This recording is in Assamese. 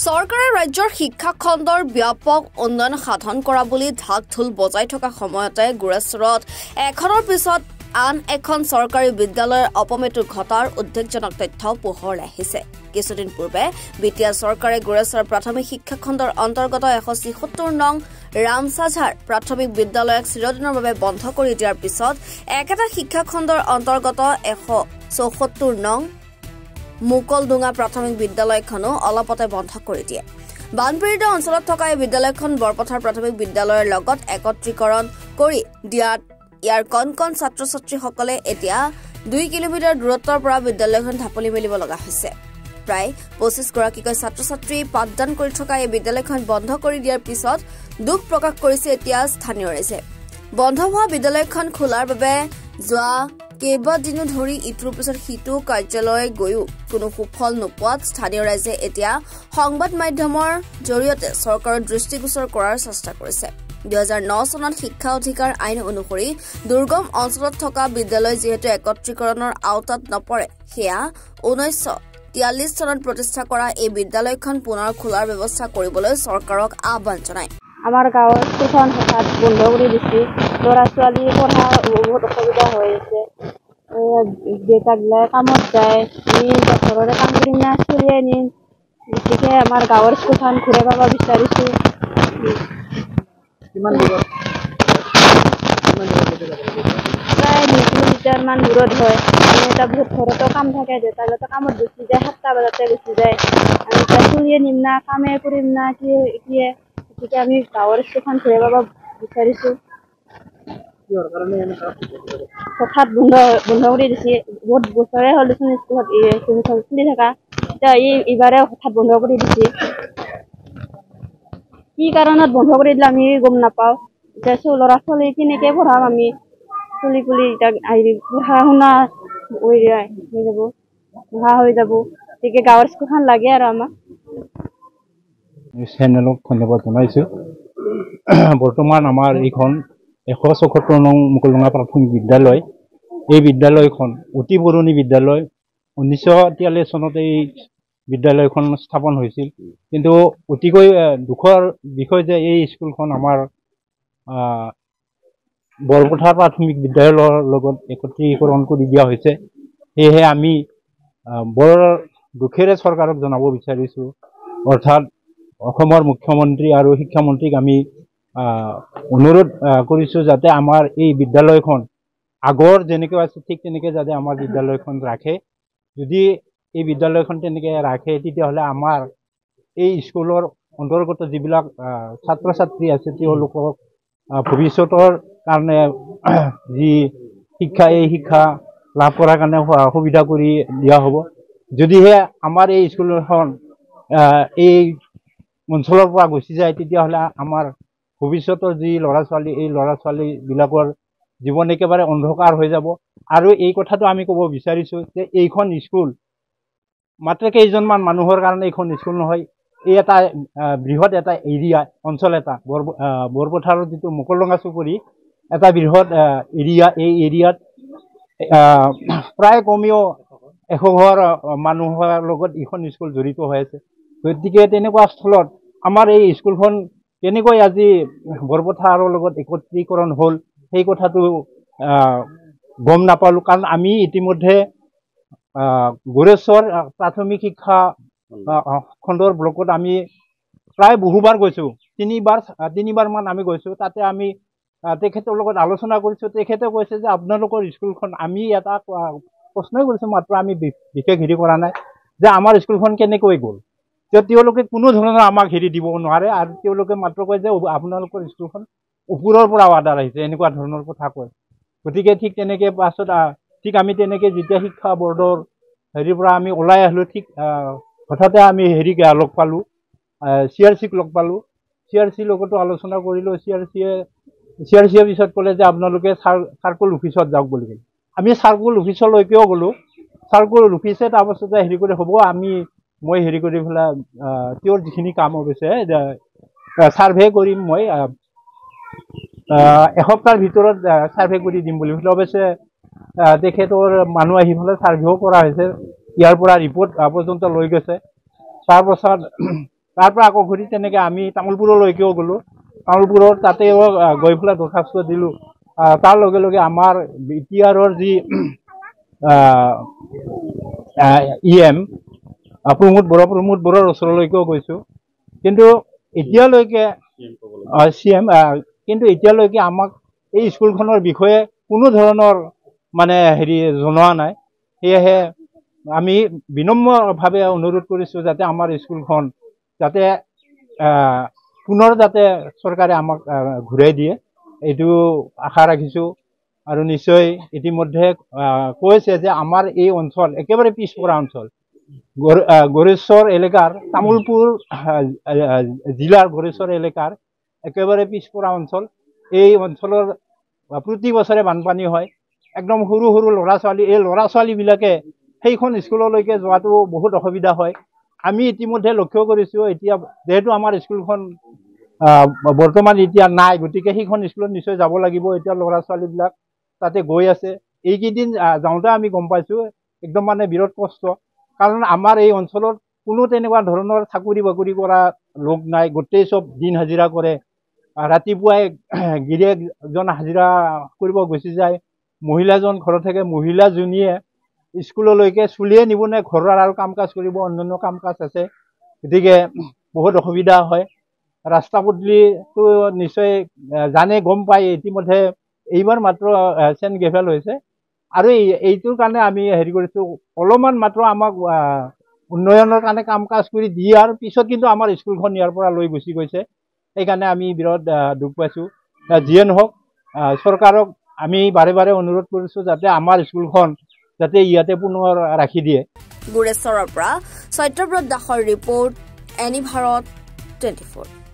চৰকাৰে ৰাজ্যৰ শিক্ষা খণ্ডৰ ব্যাপক উন্নয়ন সাধন কৰা বুলি ঢাক ঢোল বজাই থকা সময়তে গুৰেশ্বৰত এখনৰ পিছত আন এখন চৰকাৰী বিদ্যালয়ৰ অপমৃত্যু ঘটাৰ উদ্বেগজনক তথ্য পোহৰলৈ আহিছে। কিছুদিন পূৰ্বে বিটিআৰ চৰকাৰে গুৰেশ্বৰ প্ৰাথমিক শিক্ষা খণ্ডৰ অন্তৰ্গত 176 নং ৰামছাঝাৰ প্ৰাথমিক বিদ্যালয়ক চিৰদিনৰ বাবে বন্ধ কৰি দিয়াৰ পিছত একেটা শিক্ষা খণ্ডৰ অন্তৰ্গত 174 নং মুকলডুঙা প্ৰাথমিক বিদ্যালয়খনো অলপতে বন্ধ কৰি দিয়ে। বানপীড়িত অঞ্চলত থকা এই বিদ্যালয়খন বৰপথাৰ প্ৰাথমিক বিদ্যালয়ৰ লগত একত্ৰীকৰণ কৰি দিয়াত ইয়াৰ কণ কণ ছাত্ৰ ছাত্ৰীসকলে এতিয়া 2 কিলোমিটাৰ দূৰত্বৰ পৰা বিদ্যালয়খন ঢাপলি মেলিব লগা হৈছে। প্ৰায় 25 গৰাকীকৈ ছাত্ৰ ছাত্ৰী পাঠদান কৰি থকা এই বিদ্যালয়খন বন্ধ কৰি দিয়াৰ পিছত দুখ প্ৰকাশ কৰিছে এতিয়া স্থানীয় ৰাইজে। বন্ধ হোৱা বিদ্যালয়খন খোলাৰ বাবে যোৱা কেইবাদিনো ধৰি ইটোৰ পিছত সিটো কাৰ্যালয় গৈও কোনো সুফল নোপোৱাত স্থানীয় ৰাইজে এতিয়া সংবাদ মাধ্যমৰ জৰিয়তে চৰকাৰৰ দৃষ্টিগোচৰ কৰাৰ চেষ্টা কৰিছে। 2009 চনত শিক্ষা অধিকাৰ আইন অনুসৰি দুৰ্গম অঞ্চলত থকা বিদ্যালয় যিহেতু একত্ৰীকৰণৰ আওতাত নপৰে, সেয়া 1943 চনত প্ৰতিষ্ঠা কৰা এই বিদ্যালয়খন পুনৰ খোলাৰ ব্যৱস্থা কৰিবলৈ চৰকাৰক আহ্বান জনায়। আমাৰ গাঁৱৰ স্কুলখন হঠাৎ বন্ধ কৰি দিছে। ল'ৰা ছোৱালী পঢ়া বহুত অসুবিধা হৈ আছে। দেউতাকবিলাক কামত যায়, ঘৰৰে কাম কৰি চলিয়াই নিম। গতিকে আমাৰ গাঁৱৰ স্কুলখন ঘূৰাই পাব বিচাৰিছোঁ। প্ৰায় 2 কিলোমিটাৰমান দূৰত হয়। আমি এটা বহুত ঘৰতো কাম থাকে, দেউতাকতো কামত গুচি যায়, 7টা বজাতে গুচি যায়। আমি এতিয়া চলিয়ে নিম না, কামে কৰিম না, কিয়ে গতিকে আমি গাঁৱৰ স্কুলখন ঘূৰাই পাব বিচাৰিছোঁ। হঠাৎ বন্ধ কৰি দিছে। বহুত বছৰে হ'ল স্কুলত খুলি থকা, এতিয়া এইবাৰে হঠাৎ বন্ধ কৰি দিছে। কি কাৰণত বন্ধ কৰি দিলে আমি গম নাপাওঁ। এতিয়া ল'ৰা ছোৱালী কেনেকৈ পঢ়াম আমি? চলি এতিয়া পঢ়া শুনা হৈ যাব, নোহোৱা হৈ যাব। গতিকে গাঁৱৰ স্কুলখন লাগে আৰু আমাক। চেনেলক ধন্যবাদ জনাইছোঁ। বৰ্তমান আমাৰ এইখন 174 নং মুকলডুঙা প্ৰাথমিক বিদ্যালয়। এই বিদ্যালয়খন অতি পুৰণি বিদ্যালয়। 1943 চনত এই বিদ্যালয়খন স্থাপন হৈছিল। কিন্তু অতিকৈ দুখৰ বিষয় যে এই স্কুলখন আমাৰ বৰপথাৰ প্ৰাথমিক বিদ্যালয়ৰ লগত একত্ৰীকৰণ কৰি দিয়া হৈছে। সেয়েহে আমি বৰ দুখেৰে চৰকাৰক জনাব বিচাৰিছোঁ, অৰ্থাৎ অসমৰ মুখ্যমন্ত্ৰী আৰু শিক্ষামন্ত্ৰীক আমি অনুৰোধ কৰিছোঁ যাতে আমাৰ এই বিদ্যালয়খন আগৰ যেনেকৈ আছে ঠিক তেনেকৈ যাতে আমাৰ বিদ্যালয়খন ৰাখে। যদি এই বিদ্যালয়খন তেনেকৈ ৰাখে তেতিয়াহ'লে আমাৰ এই স্কুলৰ অন্তৰ্গত যিবিলাক ছাত্ৰ ছাত্ৰী আছে তেওঁলোকক ভৱিষ্যতৰ কাৰণে যি শিক্ষা, এই শিক্ষা লাভ কৰাৰ কাৰণে সুবিধা কৰি দিয়া হ'ব। যদিহে আমাৰ এই স্কুলখন এই অঞ্চলৰ পৰা গুচি যায় তেতিয়াহ'লে আমাৰ ভৱিষ্যতৰ যি ল'ৰা ছোৱালী, এই ল'ৰা ছোৱালীবিলাকৰ জীৱন একেবাৰে অন্ধকাৰ হৈ যাব। আৰু এই কথাটো আমি ক'ব বিচাৰিছোঁ যে এইখন স্কুল মাত্ৰ কেইজনমান মানুহৰ কাৰণে এইখন স্কুল নহয়। এই এটা বৃহৎ এটা এৰিয়া, অঞ্চল এটা, বৰপথাৰৰ যিটো মুকলডুঙা চুবুৰী এটা বৃহৎ এৰিয়া। এই এৰিয়াত প্ৰায় কমেও 100 ঘৰ মানুহৰ লগত এইখন স্কুল জড়িত হৈ আছে। গতিকে তেনেকুৱা স্থলত আমাৰ এই স্কুলখন কেনেকৈ আজি বৰপথাৰৰ লগত একত্ৰীকৰণ হ'ল সেই কথাটো গম নাপালোঁ। কাৰণ আমি ইতিমধ্যে গুৰেশ্বৰ প্ৰাথমিক শিক্ষা খণ্ডৰ ব্লকত আমি প্ৰায় বহুবাৰ গৈছোঁ, তিনিবাৰমান আমি গৈছোঁ। তাতে আমি তেখেতৰ লগত আলোচনা কৰিছোঁ। তেখেতে কৈছে যে আপোনালোকৰ স্কুলখন, আমি এটা প্ৰশ্নই কৰিছোঁ মাত্ৰ, আমি বিশেষ হেৰি কৰা নাই যে আমাৰ স্কুলখন কেনেকৈ গ'ল। তেওঁলোকে কোনো ধৰণৰ আমাক হেৰি দিব নোৱাৰে আৰু তেওঁলোকে মাত্ৰ কয় যে আপোনালোকৰ স্কুলখন ওপৰৰ পৰা অৰ্ডাৰ আহিছে, এনেকুৱা ধৰণৰ কথা কয়। গতিকে ঠিক তেনেকৈ পাছত ঠিক আমি তেনেকৈ যেতিয়া শিক্ষা বৰ্ডৰ হেৰিৰ পৰা আমি ওলাই আহিলোঁ, ঠিক হঠাতে আমি লগ পালোঁ, CRCক লগ পালোঁ। CRCৰ লগতো আলোচনা কৰিলোঁ। CRCয়ে পিছত ক'লে যে আপোনালোকে চাৰ্কল অফিচত যাওক বুলি ক'লে। আমি চাৰ্কল অফিচলৈকেও গ'লোঁ। চাৰ্কল অফিচে তাৰপাছতে হেৰি কৰি হ'ব, মই হেৰি কৰি পেলাই তেওঁৰ যিখিনি কাম হৈছে ছাৰ্ভে কৰিম, মই এসপ্তাহৰ ভিতৰত ছাৰ্ভে কৰি দিম বুলি কৈছিলে। অৱশ্যে তেখেতৰ মানুহ আহি পেলাই ছাৰ্ভেও কৰা হৈছে, ইয়াৰ পৰা ৰিপৰ্ট পৰ্যন্ত লৈ গৈছে। তাৰপাছত তাৰ পৰা আকৌ ঘূৰি তেনেকৈ আমি তামোলপুৰলৈকেও গ'লোঁ তামোলপুৰৰ তাতেও গৈ পেলাই দৰখাস্ত দিলোঁ তাৰ লগে লগে আমাৰ BTR-ৰ যি EM প্ৰমোদ বড়োৰ ওচৰলৈকেও গৈছোঁ কিন্তু এতিয়ালৈকে CM কিন্তু এতিয়ালৈকে আমাক এই স্কুলখনৰ বিষয়ে কোনো ধৰণৰ মানে জনোৱা নাই সেয়েহে আমি বিনম্ৰভাৱে অনুৰোধ কৰিছোঁ যাতে আমাৰ স্কুলখন যাতে পুনৰ যাতে চৰকাৰে আমাক ঘূৰাই দিয়ে এইটো আশা ৰাখিছোঁ আৰু নিশ্চয় ইতিমধ্যে কৈছে যে আমাৰ এই অঞ্চল একেবাৰে পিছপৰা অঞ্চল গড়েশ্বৰ এলেকাৰ তামোলপুৰ জিলাৰ গড়েশ্বৰ এলেকাৰ একেবাৰে পিছপৰা অঞ্চল এই অঞ্চলৰ প্ৰতি বছৰে বানপানী হয় একদম সৰু সৰু ল'ৰা ছোৱালী এই ল'ৰা ছোৱালীবিলাকে সেইখন স্কুললৈকে যোৱাটো বহুত অসুবিধা হয় আমি ইতিমধ্যে লক্ষ্য কৰিছোঁ এতিয়া যেহেতু আমাৰ স্কুলখন বৰ্তমান এতিয়া নাই গতিকে সেইখন স্কুলত নিশ্চয় যাব লাগিব এতিয়া ল'ৰা ছোৱালীবিলাক তাতে গৈ আছে এইকেইদিন যাওঁতে আমি গম পাইছোঁ একদম মানে বিৰাট কষ্ট কাৰণ আমাৰ এই অঞ্চলত কোনো তেনেকুৱা ধৰণৰ চাকৰি বাকৰি কৰা লোক নাই গোটেই চব দিন হাজিৰা কৰে ৰাতিপুৱাই গিৰিয়েকজন হাজিৰা কৰিব গুচি যায় মহিলাজন ঘৰত থাকে মহিলাজনীয়ে স্কুললৈকে চুলিয়ে নিবনে ঘৰৰ আৰু কাম কাজ কৰিব অন্যান্য কাম কাজ আছে গতিকে বহুত অসুবিধা হয় ৰাস্তা পদূলিটো নিশ্চয় জানে গম পায় ইতিমধ্যে এইবাৰ মাত্ৰ চেন গেভেল হৈছে আৰু এইটোৰ কাৰণে আমি কৰিছোঁ অলপমান মাত্ৰ আমাক উন্নয়নৰ কাৰণে কাম কাজ কৰি দিয়াৰ পিছত কিন্তু আমাৰ স্কুলখন ইয়াৰ পৰা লৈ গুচি গৈছে সেইকাৰণে আমি বিৰাট দুখ পাইছোঁ যিয়ে নহওক চৰকাৰক আমি বাৰে বাৰে অনুৰোধ কৰিছোঁ যাতে আমাৰ স্কুলখন যাতে ইয়াতে পুনৰ ৰাখি দিয়ে গুৰেশ্বৰৰ পৰা সত্যব্ৰত দাসৰ ৰিপৰ্ট এনি ভাৰত 24